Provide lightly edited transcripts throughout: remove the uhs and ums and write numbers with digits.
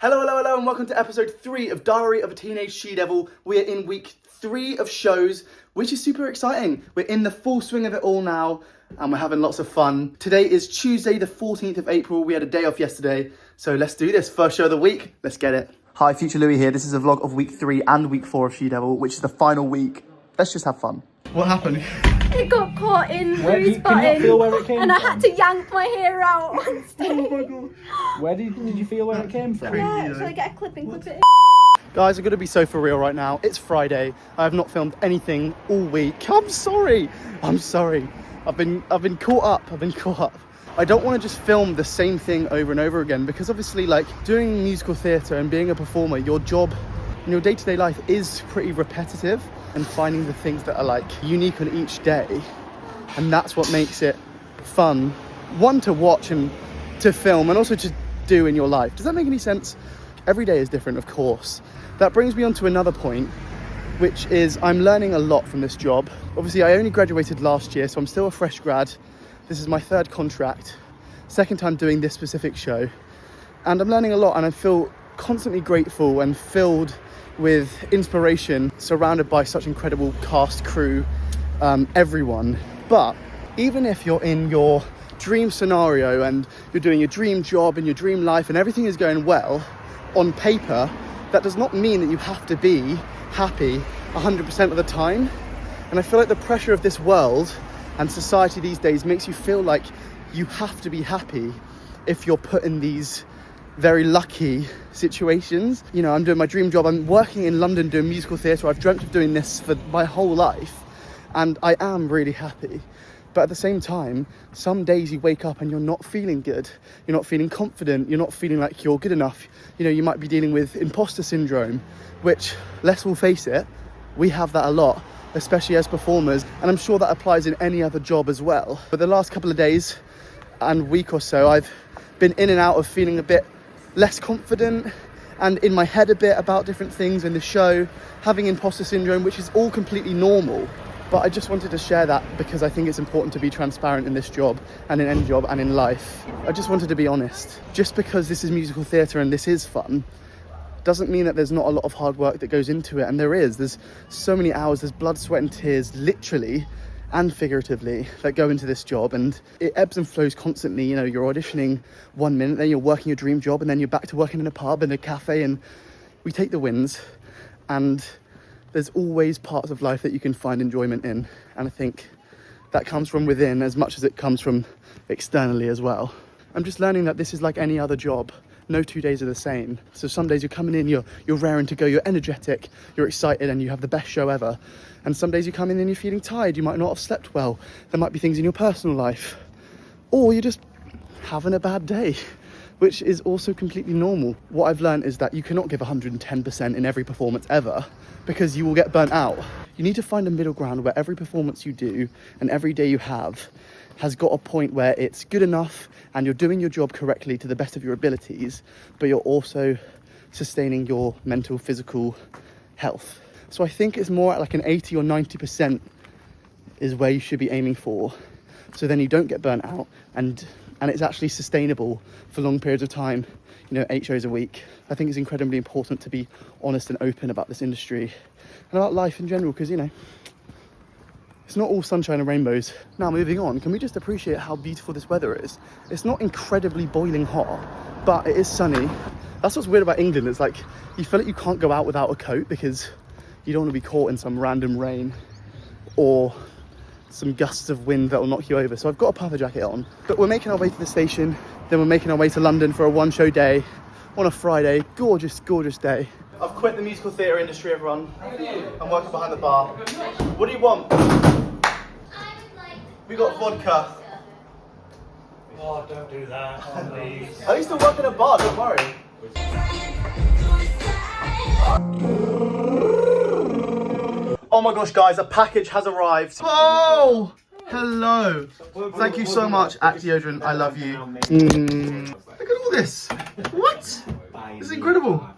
Hello, and welcome to episode 3 of Diary of a Teenage She-Devil. We're in week 3 of shows, which is super exciting. We're in the full swing of it all now, and we're having lots of fun. Today is Tuesday, the 14th of April. We had a day off yesterday, so let's do this. First show of the week, let's get it. Hi, Future Louis here. This is a vlog of week 3 and week 4 of She-Devil, which is the final week. Let's just have fun. What happened? It got caught in Louis' Can you not feel where it button, came and I from? had to yank my hair out on stage. Oh my god. Where did you feel where it came from? Yeah, should I get a clip and clip it in? Guys, I'm going to be so for real right now. It's Friday. I have not filmed anything all week. I'm sorry. I've been caught up. I don't want to just film the same thing over and over again because obviously, like, doing musical theatre and being a performer, your job and your day-to-day life is pretty repetitive, and finding the things that are like unique on each day, and that's what makes it fun, one, to watch and to film, and also to do in your life. Does that make any sense? Every day is different, of course. That brings me on to another point, which is I'm learning a lot from this job. Obviously, I only graduated last year, so I'm still a fresh grad. This is my 3rd contract, 2nd time doing this specific show, and I'm learning a lot, and I feel constantly grateful and filled with inspiration, surrounded by such incredible cast, crew, everyone. But even if you're in your dream scenario and you're doing your dream job and your dream life and everything is going well on paper, that does not mean that you have to be happy 100% of the time. And I feel like the pressure of this world and society these days makes you feel like you have to be happy if you're put in these very lucky situations. You know, I'm doing my dream job. I'm working in London doing musical theatre. I've dreamt of doing this for my whole life, and I am really happy. But at the same time, some days you wake up and you're not feeling good. You're not feeling confident. You're not feeling like you're good enough. You know, you might be dealing with imposter syndrome, which, let's all face it, we have that a lot, especially as performers. And I'm sure that applies in any other job as well. But the last couple of days and week or so, I've been in and out of feeling a bit less confident and in my head a bit about different things in the show, having imposter syndrome, which is all completely normal. But I just wanted to share that because I think it's important to be transparent in this job and in any job and in life. I just wanted to be honest. Just because this is musical theatre and this is fun doesn't mean that there's not a lot of hard work that goes into it. And there's so many hours, there's blood, sweat and tears, literally and figuratively, that go into this job, and it ebbs and flows constantly. You know, you're auditioning one minute, then you're working your dream job, and then you're back to working in a pub and a cafe, and we take the wins, and there's always parts of life that you can find enjoyment in, and I think that comes from within as much as it comes from externally as well. I'm just learning that this is like any other job. No 2 days are the same. So some days you're coming in, you're raring to go, you're energetic, you're excited, and you have the best show ever. And some days you come in and you're feeling tired, you might not have slept well. There might be things in your personal life. Or you're just having a bad day, which is also completely normal. What I've learned is that you cannot give 110% in every performance ever, because you will get burnt out. You need to find a middle ground where every performance you do and every day you have has got a point where it's good enough and you're doing your job correctly to the best of your abilities, but you're also sustaining your mental, physical health. So I think it's more like an 80 or 90% is where you should be aiming for. So then you don't get burnt out and it's actually sustainable for long periods of time, 8 shows a week. I think it's incredibly important to be honest and open about this industry and about life in general, because, it's not all sunshine and rainbows. Now, moving on, can we just appreciate how beautiful this weather is? It's not incredibly boiling hot, but it is sunny. That's what's weird about England. It's like you feel like you can't go out without a coat because you don't want to be caught in some random rain or some gusts of wind that will knock you over. So I've got a puffer jacket on. But we're making our way to the station, then we're making our way to London for a 1-show day on a Friday. Gorgeous, gorgeous day. I've quit the musical theatre industry, everyone. I'm working behind the bar. What do you want? We got vodka. Oh, don't do that, please. I used to work in a bar, don't worry. Oh my gosh, guys, a package has arrived. Oh, hello. Thank you so much, Act Deodorant. I love you. Look at all this. What? This is incredible.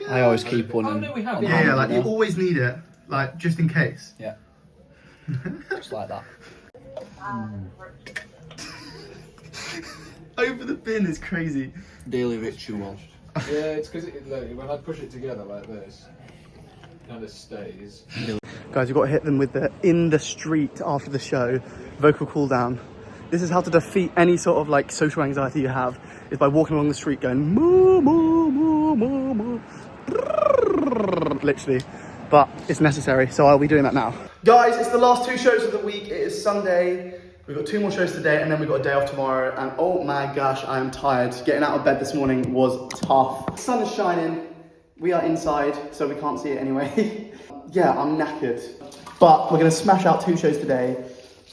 I always keep one in. Yeah, like you always need it, like just in case. Yeah. Just like that. Over the bin is crazy. Daily ritual. Yeah, it's because like, when I push it together like this, it kind of stays. Guys, you've got to hit them with the in the street after the show vocal cool down. This is how to defeat any sort of like social anxiety you have, is by walking along the street going moo moo moo moo moo, literally. But it's necessary, so I'll be doing that now. Guys, it's the last 2 shows of the week. It is Sunday. We've got 2 more shows today, and then we've got a day off tomorrow. And oh my gosh, I am tired. Getting out of bed this morning was tough. The sun is shining. We are inside, so we can't see it anyway. Yeah, I'm knackered. But we're gonna smash out 2 shows today.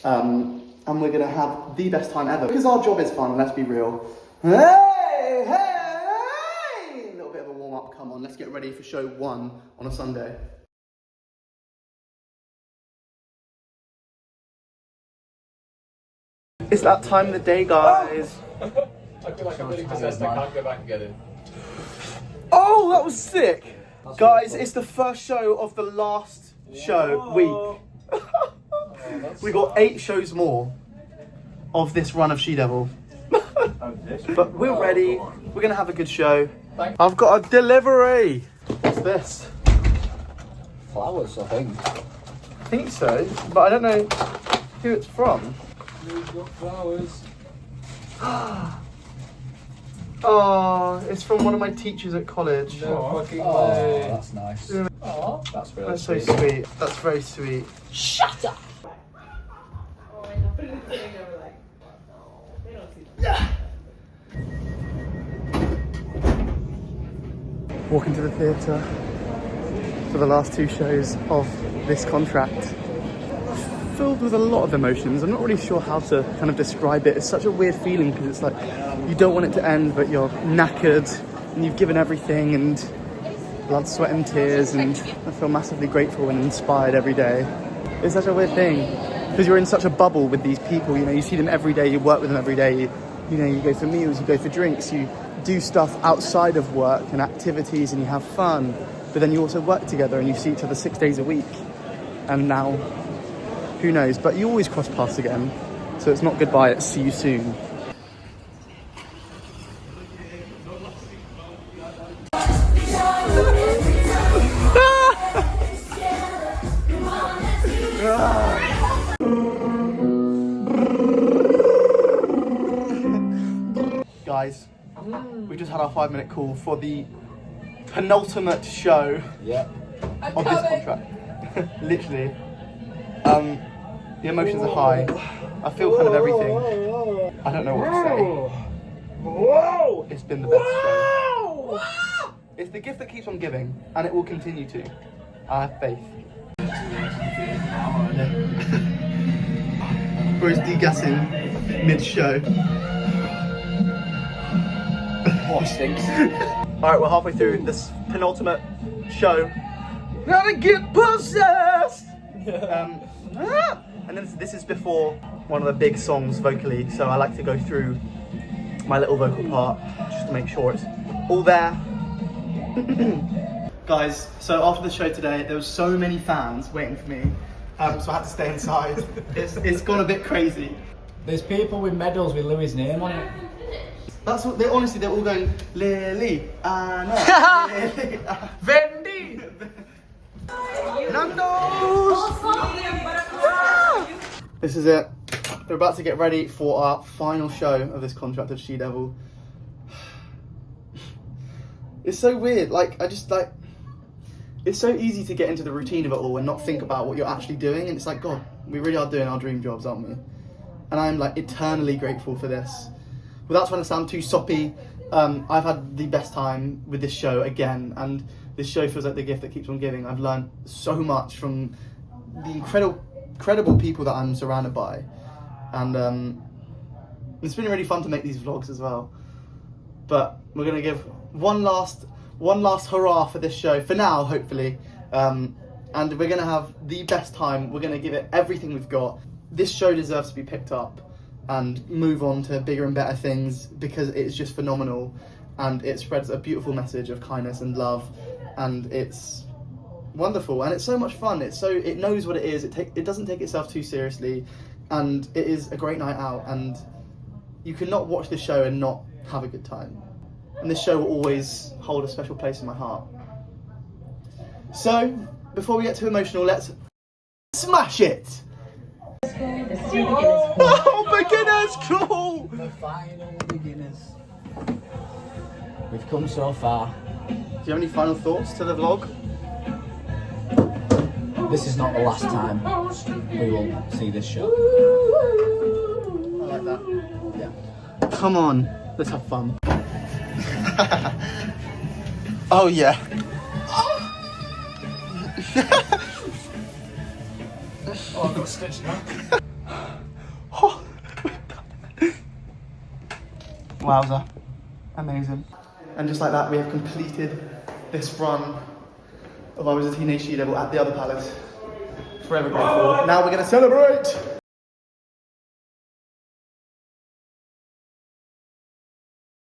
And we're gonna have the best time ever. Because our job is fun, let's be real. Hey, hey! A little bit of a warm up, come on. Let's get ready for show 1 on a Sunday. It's that time of the day, guys. I feel like I'm really possessed. I can't go back and get in. Oh, that was sick. Guys, it's the first show of the last week. We got 8 shows more of this run of She-Devil. But we're ready. We're gonna have a good show. I've got a delivery. What's this? Flowers, I think. I think so, but I don't know who it's from. We've got flowers. Oh, it's from one of my teachers at college. No fucking Oh, way. that's nice. Oh, That's really That's so sweet. That's very sweet. Shut up! Walking to the theatre for the last 2 shows of this contract. Filled with a lot of emotions. I'm not really sure how to kind of describe it. It's such a weird feeling because it's like you don't want it to end, but you're knackered and you've given everything, and blood, sweat and tears, and I feel massively grateful and inspired every day. It's such a weird thing because you're in such a bubble with these people. You know, you see them every day, you work with them every day. You know, you go for meals, you go for drinks, you do stuff outside of work and activities, and you have fun. But then you also work together and you see each other 6 days a week. And now, who knows? But you always cross paths again. So it's not goodbye, it's see you soon. Guys, we just had our 5-minute call for the penultimate show Yeah. of this contract. Literally. The emotions are high. I feel kind of everything. I don't know what to say. It's been the best show. It's the gift that keeps on giving, and it will continue to. I have faith. Bro's degassing mid-show. Oh, it stinks. Alright, we're halfway through this penultimate show. Gotta get possessed! And then this is before one of the big songs vocally, so I like to go through my little vocal part just to make sure it's all there. Guys, so after the show today, there was so many fans waiting for me, so I had to stay inside. It's gone a bit crazy. There's people with medals with Louis' name on it. That's what they honestly, they're all going, Lily, Anna, Lily, Vendi! Nando's! This is it. We're about to get ready for our final show of this contract of She-Devil. It's so weird. It's so easy to get into the routine of it all and not think about what you're actually doing. And it's like, God, we really are doing our dream jobs, aren't we? And I'm like eternally grateful for this. Without trying to sound too soppy, I've had the best time with this show again, and this show feels like the gift that keeps on giving. I've learned so much from the incredible people that I'm surrounded by, and it's been really fun to make these vlogs as well. But we're gonna give one last hurrah for this show for now, hopefully, and we're gonna have the best time. We're gonna give it everything we've got. This show deserves to be picked up and move on to bigger and better things because it's just phenomenal, and it spreads a beautiful message of kindness and love, and it's wonderful, and it's so much fun. It knows what it is. It doesn't take itself too seriously, and it is a great night out, and you cannot watch this show and not have a good time. And this show will always hold a special place in my heart. So, before we get too emotional, let's smash it! Oh, beginners, cool! The final beginners. We've come so far. Do you have any final thoughts to the vlog? This is not the last time we will see this show. I like that. Yeah. Come on, let's have fun. Oh yeah. Oh, I've got stitched now. Wowza. Amazing. And just like that, we have completed this run of I Was a Teenage She-Devil at the other palace. Forever grateful. Now we're going to celebrate!